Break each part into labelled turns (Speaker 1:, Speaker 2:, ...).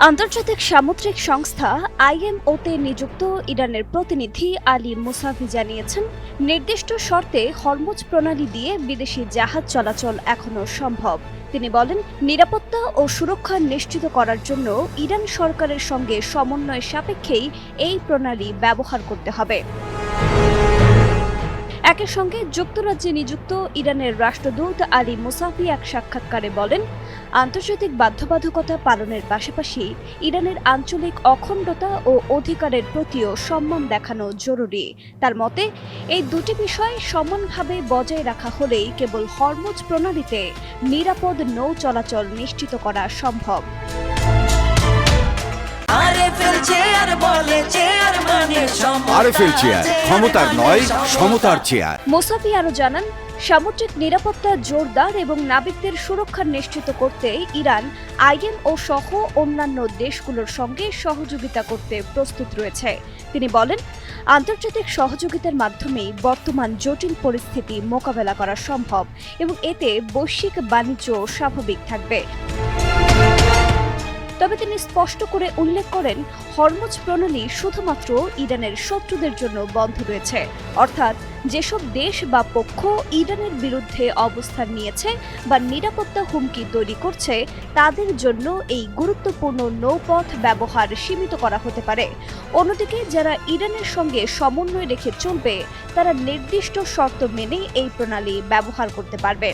Speaker 1: আন্তর্জাতিক সামুদ্রিক সংস্থা আইএমওতে নিযুক্ত ইরানের প্রতিনিধি আলী মুসাভি জানিয়েছেন, নির্দিষ্ট শর্তে হরমুজ প্রণালী দিয়ে বিদেশি জাহাজ চলাচল এখনও সম্ভব। তিনি বলেন, নিরাপত্তা ও সুরক্ষা নিশ্চিত করার জন্য ইরান সরকারের সঙ্গে সমন্বয় সাপেক্ষেই এই প্রণালী ব্যবহার করতে হবে। একই সঙ্গে যুক্তরাজ্যে নিযুক্ত ইরানের রাষ্ট্রদূত আলী মুসাভি এক সাক্ষাৎকারে বলেন, আন্তর্জাতিক বাধ্যবাধকতা পালনের পাশাপাশি ইরানের আঞ্চলিক অখণ্ডতা ও অধিকারের প্রতিও সম্মান দেখানো জরুরি। তার মতে, এই দুটি বিষয় সমানভাবে বজায় রাখা হলেই কেবল হরমুজ প্রণালীতে নিরাপদ নৌ চলাচল নিশ্চিত করা সম্ভব।
Speaker 2: ক্ষমতার নয়, সমতার চেয়ার।
Speaker 1: মুসাভি আরও জানান, সামুদ্রিক নিরাপত্তা জোরদার এবং নাবিকদের সুরক্ষা নিশ্চিত করতে ইরান আইএমও সহ অন্যান্য দেশগুলোর সঙ্গে সহযোগিতা করতে প্রস্তুত রয়েছে। তিনি বলেন, আন্তর্জাতিক সহযোগিতার মাধ্যমেই বর্তমান জটিল পরিস্থিতি মোকাবেলা করা সম্ভব এবং এতে বৈশ্বিক বাণিজ্য স্বাভাবিক থাকবে। তবে তিনি স্পষ্ট করে উল্লেখ করেন, হরমুজ প্রণালী শুধুমাত্র ইরানের শত্রুদের জন্য বন্ধ রয়েছে, অর্থাৎ যেসব দেশ বা পক্ষ ইরানের বিরুদ্ধে অবস্থান নিয়েছে বা নিরাপত্তা হুমকি তৈরি করছে তাদের জন্য এই গুরুত্বপূর্ণ নৌপথ ব্যবহার সীমিত করা হতে পারে। অন্যদিকে যারা ইরানের সঙ্গে সমন্বয় রেখে চলবে তারা নির্দিষ্ট শর্ত মেনে এই প্রণালী ব্যবহার করতে পারবে।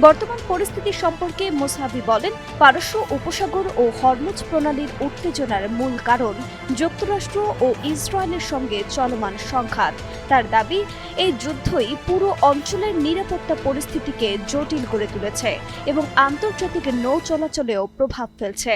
Speaker 1: বর্তমান পরিস্থিতি সম্পর্কে মুসাভি বলেন, পারস্য উপসাগর ও হরমুজ প্রণালীর উত্তেজনার মূল কারণ যুক্তরাষ্ট্র ও ইসরায়েলের সঙ্গে চলমান সংঘাত। তার দাবি, এই যুদ্ধই পুরো অঞ্চলের নিরাপত্তা পরিস্থিতিকে জটিল করে তুলেছে এবং আন্তর্জাতিক নৌ চলাচলেও প্রভাব ফেলছে।